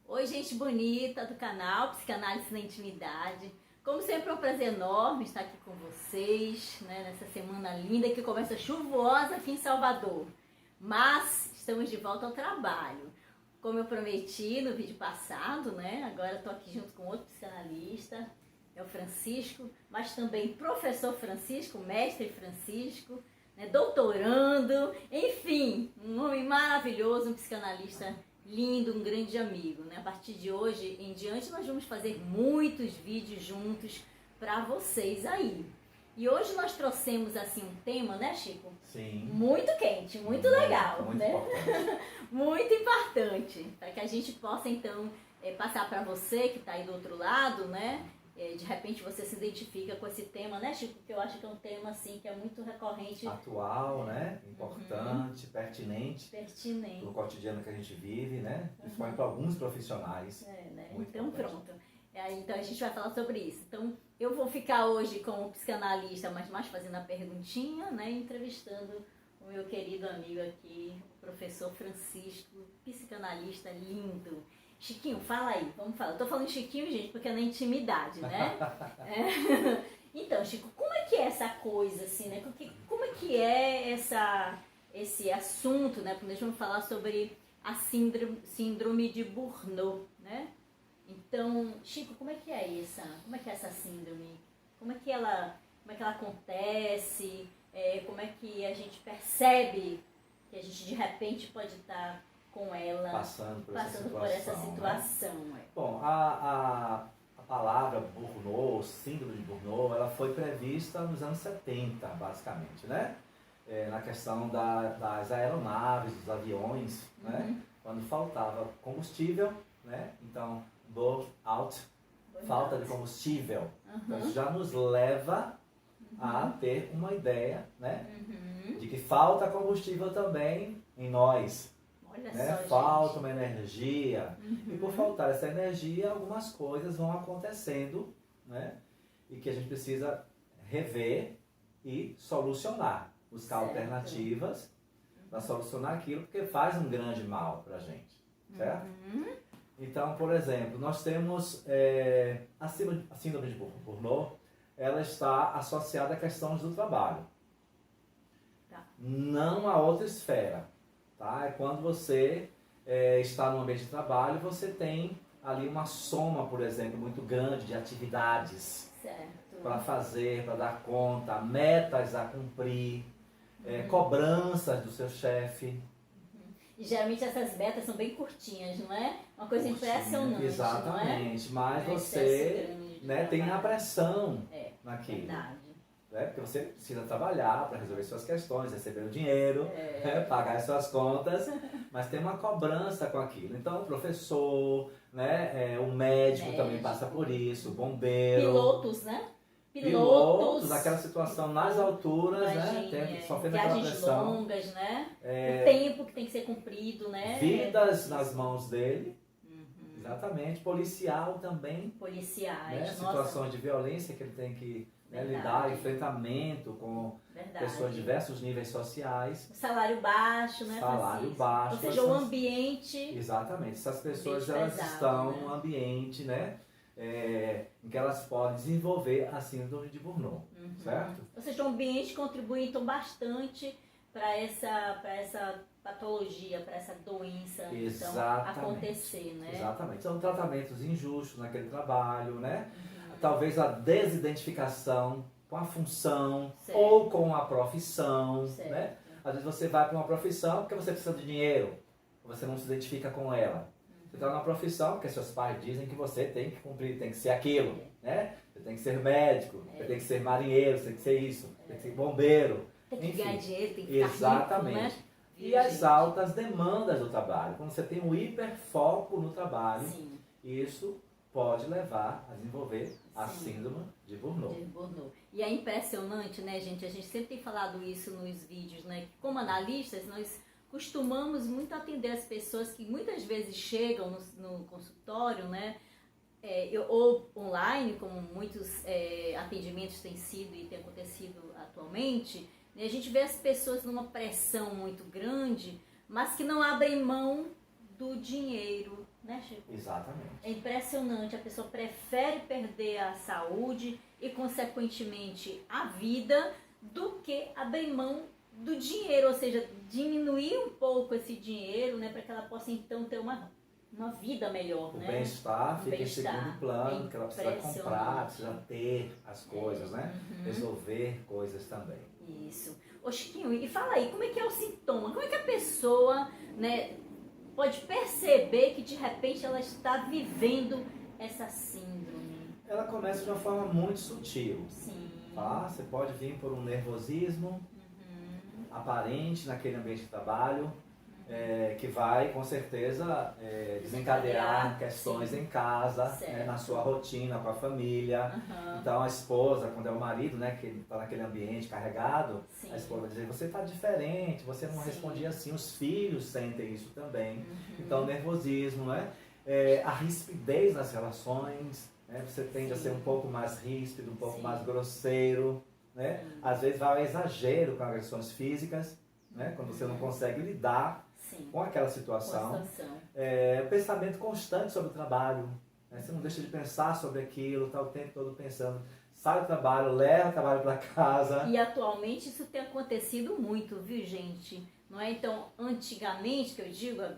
Oi, gente bonita do canal Psicanálise na Intimidade. Como sempre é um prazer enorme estar aqui com vocês, né, nessa semana linda que começa chuvosa aqui em Salvador. Mas estamos de volta ao trabalho. Como eu prometi no vídeo passado, né, agora estou aqui junto com outro psicanalista, é o Francisco, mas também professor Francisco, mestre Francisco, né, doutorando, enfim, um homem maravilhoso, um psicanalista lindo, um grande amigo, né? A partir de hoje em diante nós vamos fazer muitos vídeos juntos para vocês aí. E hoje nós trouxemos assim um tema, né, Chico? Sim. Muito quente, muito legal, muito né? Importante. Muito importante, para que a gente possa então passar para você que está aí do outro lado, né? De repente você se identifica com esse tema, né, Chico? Porque eu acho que é um tema assim que é muito recorrente. Atual, né? Importante, pertinente no cotidiano que a gente vive, né? Principalmente para alguns profissionais. Né? Então pronto. Então a gente vai falar sobre isso. Então eu vou ficar hoje como psicanalista, mas mais fazendo a perguntinha, né? Entrevistando o meu querido amigo aqui, o professor Francisco, psicanalista lindo. Chiquinho, fala aí, vamos falar. Eu tô falando Chiquinho, gente, porque é na intimidade, né? Então, Chico, como é que é essa coisa, assim, né? Como é que é esse assunto, né? Porque nós vamos falar sobre a síndrome de Burnout, né? Então, Chico, como é que é essa síndrome? Como é que ela acontece? Como é que a gente percebe que a gente, de repente, pode estar com ela passando por essa situação. Né? Bom, a palavra Burnout, síndrome de Burnout, ela foi prevista nos anos 70, basicamente, né? Na questão das aeronaves, dos aviões, né? Quando faltava combustível, né? Então, burnout, falta de combustível. Então, isso já nos leva a ter uma ideia, né? De que falta combustível também em nós. Né? Falta uma energia e por faltar essa energia algumas coisas vão acontecendo, né? E que a gente precisa rever e solucionar, buscar alternativas para solucionar aquilo, porque faz um grande mal para a gente, certo? Então, por exemplo, nós temos a síndrome de Burnout, ela está associada a questões do trabalho, não a outra esfera. Tá? É quando você está no ambiente de trabalho, você tem ali uma soma, por exemplo, muito grande de atividades para fazer, para dar conta, metas a cumprir, cobranças do seu chefe. E geralmente essas metas são bem curtinhas, não é? Uma coisa impressionante. Exatamente, não é? mas você tem a pressão naquilo. Verdade. Porque você precisa trabalhar para resolver suas questões, receber o dinheiro, pagar as suas contas, mas tem uma cobrança com aquilo. Então, o professor, né, o médico também passa por isso, o bombeiro. Pilotos, né? Pilotos, aquela situação nas alturas, imagine, né? Sofrendo aquela pressão. Viagens longas, né? O tempo que tem que ser cumprido, né? Vidas nas mãos dele. Exatamente. Policial também. Policiais. Né? Situações de violência que ele tem que lidar, enfrentamento com pessoas de diversos níveis sociais. Salário baixo, né? Salário baixo. Ou seja, o ambiente. Exatamente. Essas pessoas elas estão num ambiente, né? Em que elas podem desenvolver a síndrome de Burnout, certo? Ou seja, o ambiente contribui então bastante para essa patologia, para essa doença então, acontecer, né? Exatamente. São tratamentos injustos naquele trabalho, né? Talvez a desidentificação com a função ou com a profissão, né? Às vezes você vai para uma profissão porque você precisa de dinheiro, você não se identifica com ela. Você está numa profissão porque seus pais dizem que você tem que cumprir, tem que ser aquilo, né? Você tem que ser médico, você tem que ser marinheiro, você tem que ser isso, tem que ser bombeiro. Tem que ganhar dinheiro, tem que ficar exatamente. rico, né? E as altas demandas do trabalho. Quando você tem um hiperfoco no trabalho, isso pode levar a desenvolver a síndrome de Burnout. E é impressionante, né, gente? A gente sempre tem falado isso nos vídeos, né? Que como analistas, nós costumamos muito atender as pessoas que muitas vezes chegam no consultório, né? Ou online, como muitos atendimentos têm sido e têm acontecido atualmente, né? A gente vê as pessoas numa pressão muito grande, mas que não abrem mão do dinheiro, né, Chico? Exatamente. É impressionante, a pessoa prefere perder a saúde e, consequentemente, a vida do que abrir mão do dinheiro, ou seja, diminuir um pouco esse dinheiro, né, para que ela possa, então, ter uma vida melhor, O né? bem-estar fica em bem-estar. segundo plano, porque ela precisa comprar, Impressionante. precisa ter as coisas, né? Resolver coisas também. Isso. Ô Chiquinho, e fala aí, como é que é o sintoma? Como é que a pessoa, né, pode perceber que de repente ela está vivendo essa síndrome? Ela começa de uma forma muito sutil, Sim. tá? Você pode vir por um nervosismo aparente naquele ambiente de trabalho, que vai, com certeza, desencadear questões sim. em casa, né, na sua rotina, com a família. Então, a esposa, quando é o marido, né, que está naquele ambiente carregado, Sim. a esposa vai dizer, você está diferente, você não Sim. respondia assim. Os filhos sentem isso também. Então, o nervosismo, né? A rispidez nas relações, né? Você tende a ser um pouco mais ríspido, um pouco Sim. mais grosseiro, né? Às vezes vai ao exagero com agressões físicas, né? Quando você não consegue lidar Sim. com aquela situação. situação. Pensamento constante sobre o trabalho, né? Você não deixa de pensar sobre aquilo, está o tempo todo pensando. Sai do trabalho, leva o trabalho para casa. E atualmente isso tem acontecido muito, viu, gente? Não é? Então, antigamente, que eu digo, há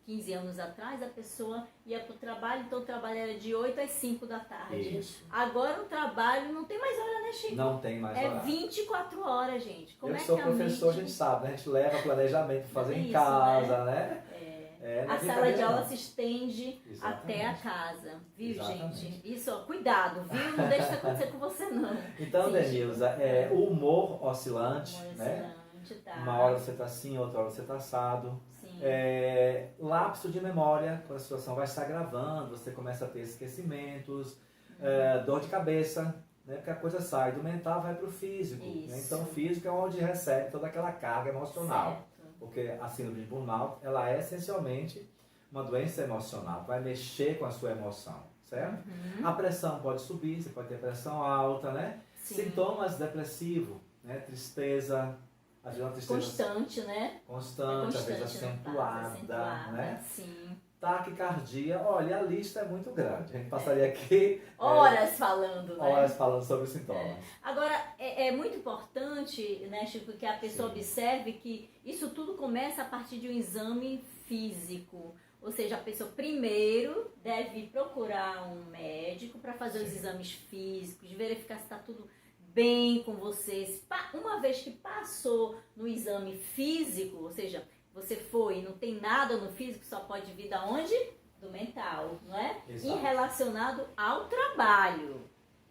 15 anos atrás, a pessoa ia para o trabalho, então o trabalho era de 8 às 5 da tarde. Isso. Agora o trabalho não tem mais hora, né, Chico? Não tem mais horário. 24 horas, gente. Como Eu é que sou que professor, a mente... gente sabe, né? A gente leva planejamento para fazer É em isso, casa, né? Não é a sala de brincadeira, aula não. se estende Exatamente. até a casa, viu, Exatamente. gente? Isso, ó, cuidado, viu? Não deixa isso acontecer com você, não. Então, Sim, Denilza, o humor oscilante, Humor né? oscilante, tá. Uma hora você está assim, outra hora você está assado. Sim. Lapso de memória, quando a situação vai se agravando, você começa a ter esquecimentos, dor de cabeça, né? Porque a coisa sai do mental, vai para o físico. Né? Então, o físico é onde recebe toda aquela carga emocional. Certo. Porque a síndrome de burnout, ela é essencialmente uma doença emocional, vai mexer com a sua emoção, certo? A pressão pode subir, você pode ter pressão alta, né? Sim. Sintomas depressivos, né? Tristeza, às vezes uma tristeza Constante, né? constante, às vezes acentuada, né? Sim. Taquicardia, olha, a lista é muito grande. A gente passaria aqui horas falando, né? horas falando sobre os sintomas. Agora, é muito importante, né, Chico, que a pessoa observe que isso tudo começa a partir de um exame físico. Ou seja, a pessoa primeiro deve procurar um médico para fazer os exames físicos, verificar se está tudo bem com você. Uma vez que passou no exame físico, ou seja, você foi e não tem nada no físico, só pode vir da onde? Do mental, não é? Exato. E relacionado ao trabalho,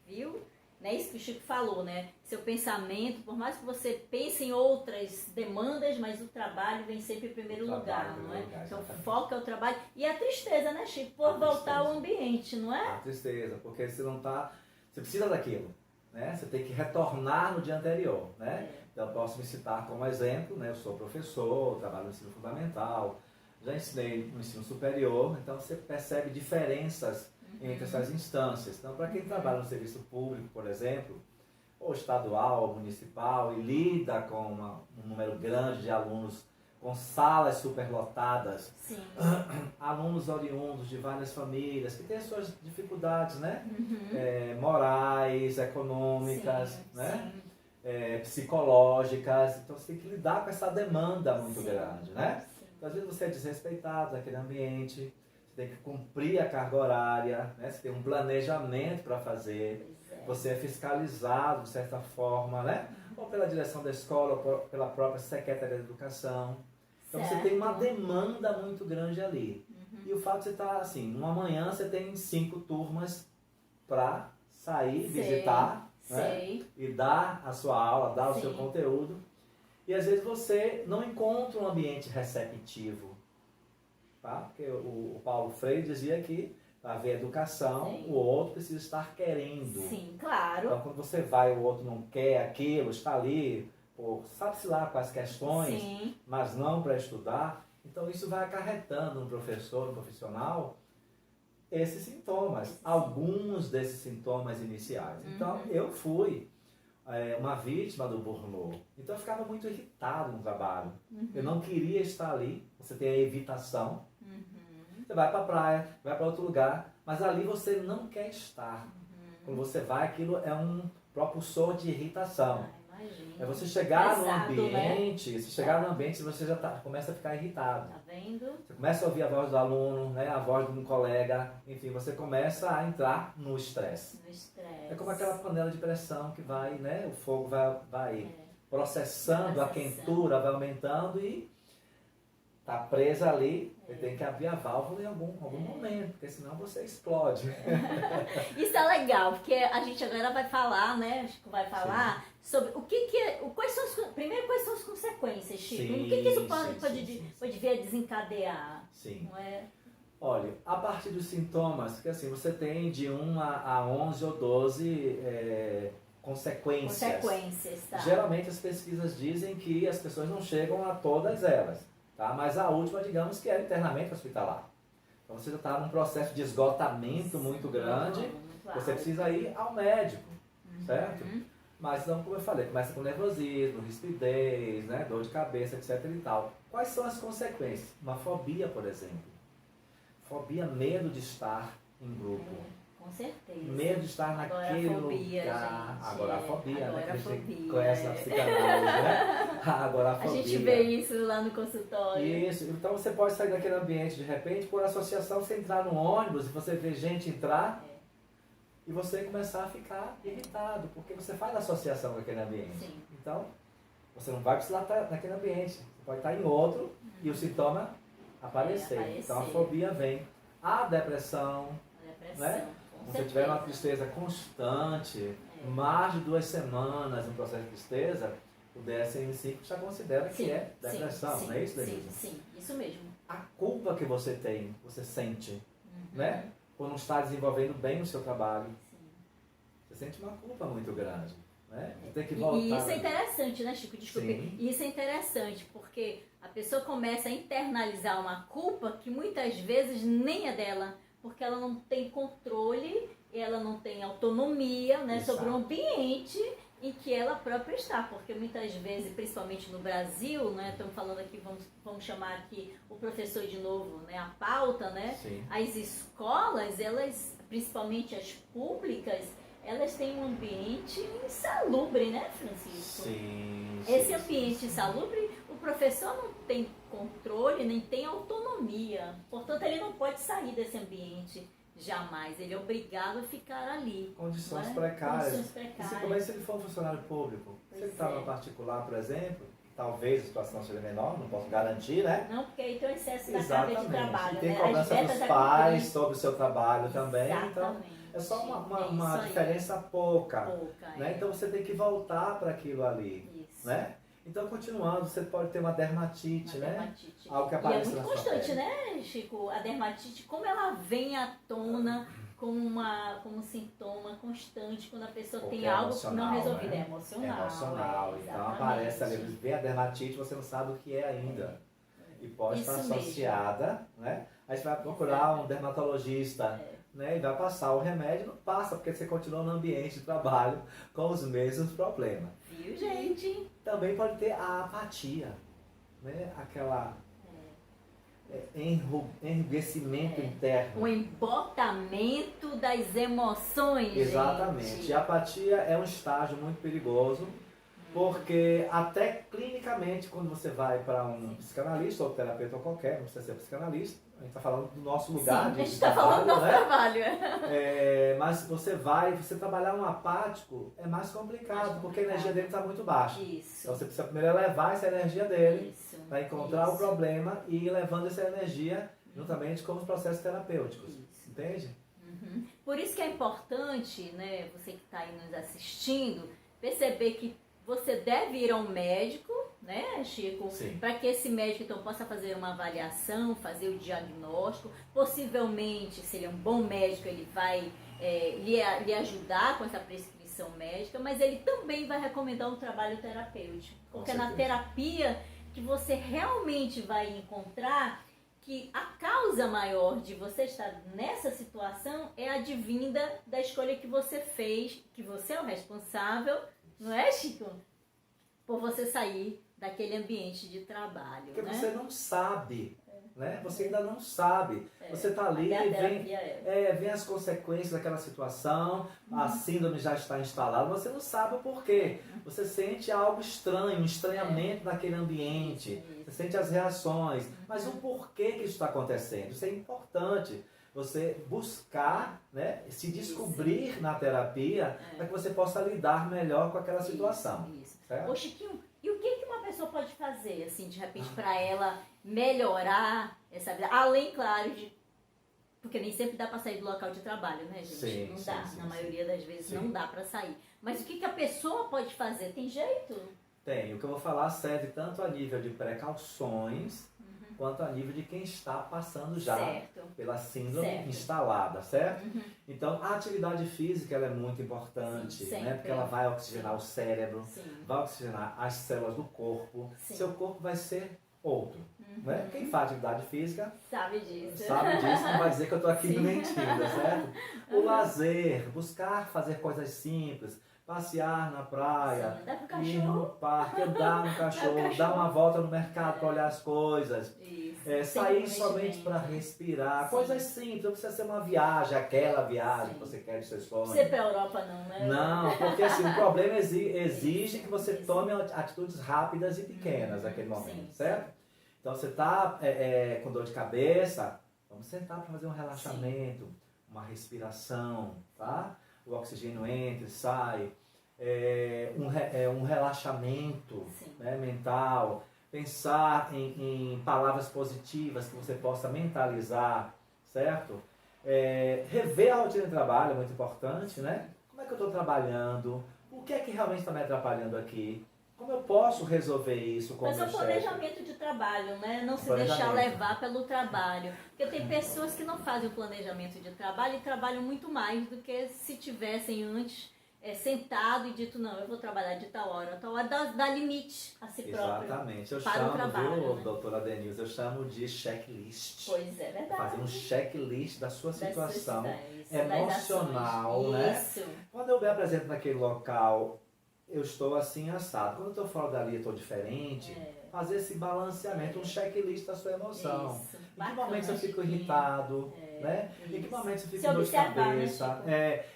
viu? Não é isso que o Chico falou, né? Seu pensamento, por mais que você pense em outras demandas, mas o trabalho vem sempre em primeiro lugar, não é? Então, o foco é o trabalho. E a tristeza, né, Chico? Por voltar ao ambiente, não é? A tristeza, porque você não está... Você precisa daquilo, né? Você tem que retornar no dia anterior, né? Então, eu posso me citar como exemplo, né? Eu sou professor, trabalho no ensino fundamental, já ensinei no ensino superior, então você percebe diferenças entre essas instâncias. Então, para quem trabalha no serviço público, por exemplo, ou estadual, ou municipal, e lida com um número grande de alunos, com salas superlotadas, Sim. alunos oriundos de várias famílias, que têm as suas dificuldades, né? Morais, econômicas, Sim, né? sim. Psicológicas. Então, você tem que lidar com essa demanda muito Sim. grande, né? Sim. Então, às vezes você é desrespeitado naquele ambiente, você tem que cumprir a carga horária, né? Você tem um planejamento para fazer, você é fiscalizado de certa forma, né? Ou pela direção da escola, ou pela própria Secretaria de Educação. Então você tem uma demanda muito grande ali. E o fato de você estar assim, numa manhã você tem 5 turmas para sair, visitar, né? E dar a sua aula, dar o seu conteúdo. E às vezes você não encontra um ambiente receptivo. Tá? Porque o Paulo Freire dizia que para haver educação, o outro precisa estar querendo. Sim, claro. Então quando você vai, o outro não quer aquilo, está ali, sabe-se lá com as questões, mas não para estudar. Então isso vai acarretando no professor, no profissional, esses sintomas, alguns desses sintomas iniciais. Então eu fui uma vítima do burnout. Então eu ficava muito irritado no trabalho. Eu não queria estar ali. Você tem a evitação, Você vai para a praia, vai para outro lugar, mas ali você não quer estar. Quando você vai, aquilo é um propulsor de irritação. É você chegar no ambiente, né? Se chegar no ambiente, você já começa a ficar irritado. Tá vendo? Você começa a ouvir a voz do aluno, né, a voz de um colega, enfim, você começa a entrar no estresse. É como aquela panela de pressão que vai, né, o fogo vai processando a quentura, vai aumentando e tá presa ali, você tem que abrir a válvula em algum momento, porque senão você explode. Isso é legal, porque a gente agora vai falar, né? Chico vai falar sobre o que é. Quais são as consequências, Chico? O que isso pode vir a desencadear? Sim. Não é? Olha, a partir dos sintomas, que assim, você tem de 1 a 11 ou 12 consequências. Tá. Geralmente as pesquisas dizem que as pessoas não chegam a todas elas. Tá? Mas a última, digamos, que é internamento hospitalar. Então você já está num processo de esgotamento muito grande, você precisa ir ao médico, certo? Mas não, como eu falei, começa com nervosismo, rispidez, né, dor de cabeça, etc e tal. Quais são as consequências? Uma fobia, por exemplo. Fobia, medo de estar em grupo. Com certeza. Medo de estar naquele lugar. Gente. Agorafobia, né? Que a gente Agorafobia, conhece na psicanálise, né? Agorafobia. A gente vê isso lá no consultório. Isso. Então você pode sair daquele ambiente de repente, por associação, você entrar no ônibus e você vê gente entrar e você começar a ficar irritado, porque você faz associação com aquele ambiente. Sim. Então, você não vai precisar estar naquele ambiente. Você pode estar em outro e o sintoma aparecer. Então a fobia vem. A depressão, né? Se você tiver uma tristeza constante, mais de 2 semanas no processo de tristeza, o DSM-5 já considera que é depressão, não é isso, Denise? Sim, isso mesmo. A culpa que você tem, você sente, né? Por não estar desenvolvendo bem o seu trabalho. Você sente uma culpa muito grande, né? Você tem que voltar. E isso é interessante, né, Chico? Desculpe. Sim. Isso é interessante, porque a pessoa começa a internalizar uma culpa que muitas vezes nem é dela, porque ela não tem controle, ela não tem autonomia, né, sobre o ambiente em que ela própria está, porque muitas vezes, principalmente no Brasil, né, estamos falando aqui, vamos chamar aqui o professor de novo, né, a pauta, né, as escolas, elas, principalmente as públicas, elas têm um ambiente insalubre, né, Francisco? Sim. Esse ambiente insalubre, o professor não tem controle, nem tem autonomia, portanto ele não pode sair desse ambiente. Jamais, ele é obrigado a ficar ali. Condições precárias. Condições precárias. Principalmente se ele for um funcionário público. Se ele está no particular, por exemplo, talvez a situação seja menor, não posso garantir, né? Não, porque aí tem o excesso da carga de trabalho. E tem né? cobrança dos pais sobre o seu trabalho também. Então, é só uma diferença pouca. Né? Então você tem que voltar para aquilo ali. Isso. Né? Então, continuando, você pode ter uma dermatite, né? Algo que aparece na sua pele. E é muito constante, né, Chico? A dermatite, como ela vem à tona como um sintoma constante quando a pessoa tem algo não resolvido. Né? É emocional. É emocional. Então, aparece ali, vê a dermatite, você não sabe o que é ainda. E pode estar associada, né? Aí você vai procurar um dermatologista, né? E vai passar o remédio, não passa, porque você continua no ambiente de trabalho com os mesmos problemas. Viu, gente? Também pode ter a apatia, né? Aquela enrugecimento interno. O embotamento das emoções. Exatamente. Gente. E a apatia é um estágio muito perigoso, porque até clinicamente, quando você vai para um psicanalista ou terapeuta ou qualquer, não precisa ser psicanalista, a gente está falando do nosso lugar de trabalho. A gente está falando do nosso trabalho. Mas você trabalhar um apático é mais complicado, porque a energia dele está muito baixa. Isso. Então você precisa primeiro elevar essa energia dele para encontrar o problema e ir levando essa energia juntamente com os processos terapêuticos. Isso. Entende? Por isso que é importante, né, você que está aí nos assistindo, perceber que você deve ir ao médico, né, Chico? Para que esse médico então possa fazer uma avaliação, fazer o diagnóstico. Possivelmente, se ele é um bom médico, ele vai lhe ajudar com essa prescrição médica, mas ele também vai recomendar um trabalho terapêutico. Porque é na terapia que você realmente vai encontrar que a causa maior de você estar nessa situação é advinda da escolha que você fez, que você é o responsável, não é, Chico? Por você sair daquele ambiente de trabalho. Porque você não sabe né? Você ainda não sabe. Você está ali e vem as consequências daquela situação, a síndrome já está instalada, você não sabe o porquê. Você sente algo estranho, um estranhamento naquele ambiente, você sente as reações, mas o porquê que isso está acontecendo? Isso é importante. Você buscar, né, se descobrir na terapia para que você possa lidar melhor com aquela situação. Ô Chiquinho, e o que uma pessoa pode fazer, assim, de repente, para ela melhorar essa vida? Além, claro, de... Porque nem sempre dá para sair do local de trabalho, né, gente? Sim, não dá, na maioria das vezes não dá para sair. Mas o que a pessoa pode fazer? Tem jeito? Tem. O que eu vou falar serve tanto a nível de precauções, quanto a nível de quem está passando já pela síndrome instalada, certo? Então, a atividade física ela é muito importante, né? Porque ela vai oxigenar o cérebro, vai oxigenar as células do corpo, seu corpo vai ser outro. Né? Quem faz atividade física sabe disso, não vai dizer que eu estou aqui mentindo, certo? O lazer, buscar fazer coisas simples, passear na praia, ir no parque, andar no cachorro, dar uma volta no mercado para olhar as coisas, sair somente para respirar, coisas simples, não precisa ser uma viagem, aquela viagem que você quer de seus sonhos. Não precisa ir para a Europa não, né? Não, porque assim, o problema exige que você tome atitudes rápidas e pequenas naquele momento, certo? Então você está com dor de cabeça, vamos sentar para fazer um relaxamento, uma respiração, tá? O oxigênio entra e sai, um relaxamento, né, mental, pensar em palavras positivas que você possa mentalizar, certo? Rever a rotina de trabalho é muito importante, né? Como é que eu estou trabalhando? O que é que realmente está me atrapalhando aqui? Como eu posso resolver isso com o meu chefe? Mas é um planejamento de trabalho, né? Não se deixar levar pelo trabalho. Porque tem pessoas que não fazem o planejamento de trabalho e trabalham muito mais do que se tivessem antes sentado e dito, não, eu vou trabalhar de tal hora, dá limite a si próprio. Exatamente. Eu para chamo, o trabalho, viu, né? doutora Denilson, eu chamo de checklist. Pois é, verdade. Fazer um checklist da sua situação isso, emocional, né? Quando eu me apresento naquele local, eu estou assim assado. Quando eu estou fora dali, eu estou diferente. Fazer esse balanceamento, um checklist da sua emoção. Em que momentos eu fico irritado, né? Em que momentos eu fico com dor de cabeça.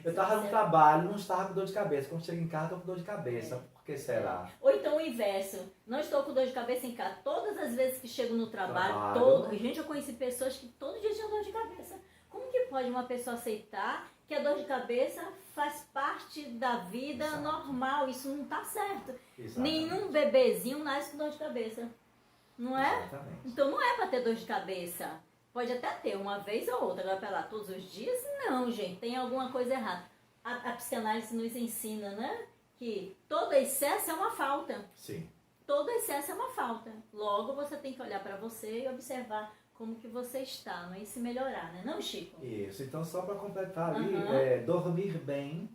Eu estava no trabalho, não estava com dor de cabeça. Quando chego em casa, estou com dor de cabeça. Por que será? Ou então o inverso. Não estou com dor de cabeça em casa. Todas as vezes que chego no trabalho. Gente, eu conheci pessoas que todo dia tinham dor de cabeça. Como que pode uma pessoa aceitar que a dor de cabeça faz parte da vida normal? Isso não está certo. Nenhum bebezinho nasce com dor de cabeça. Não é? Exatamente. Então não é para ter dor de cabeça. Pode até ter uma vez ou outra, agora para lá todos os dias, não, gente, tem alguma coisa errada. A psicanálise nos ensina, né? Que todo excesso é uma falta. Sim. Todo excesso é uma falta. Logo você tem que olhar para você e observar como que você está, não é? E se melhorar, né? Não, Chico? Isso, então só para completar ali, dormir bem,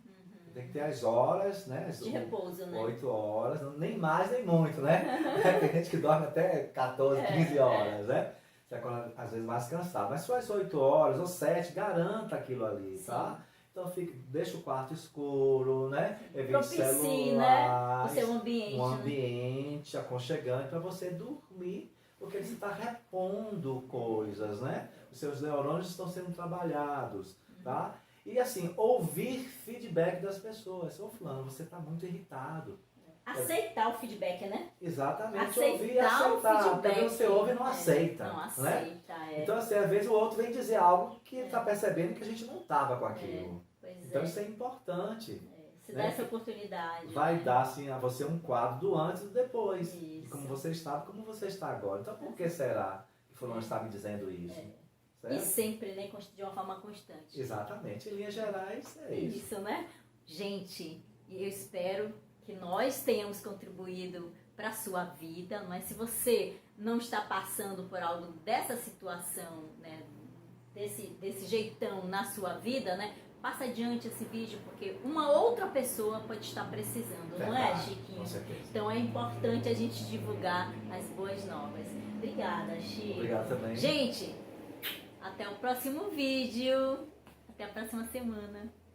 tem que ter as horas, né? De repouso, né? 8 horas, nem mais nem muito, né? Tem gente que dorme até 14, 15 horas, né? Você acorda às vezes mais cansado, mas só as 8 horas ou 7, garanta aquilo ali, tá? Então deixa o quarto escuro, né? Evite celular, o seu ambiente, um ambiente aconchegante para você dormir, porque você está repondo coisas, né? Os seus neurônios estão sendo trabalhados, tá? E assim, ouvir feedback das pessoas. Ô fulano, você está muito irritado. Aceitar o feedback, né? Exatamente, ouvir e aceitar. Porque você ouve e não aceita. Não aceita, né? Então assim, às vezes o outro vem dizer algo que está percebendo que a gente não estava com aquilo. Então isso é importante. Se dá essa oportunidade. Vai dar assim, a você um quadro do antes e do depois. De como você estava e como você está agora. Então por que será que fulano está me dizendo isso? E sempre, né, de uma forma constante. Exatamente. Em linhas gerais, é isso. Isso, né? Gente, eu espero que nós tenhamos contribuído para a sua vida, mas se você não está passando por algo dessa situação, né, desse jeitão na sua vida, né, passa adiante esse vídeo, porque uma outra pessoa pode estar precisando, não é, Chiquinho? Com certeza. Então é importante a gente divulgar as boas novas. Obrigada, Chico. Obrigado também. Gente, até o próximo vídeo. Até a próxima semana.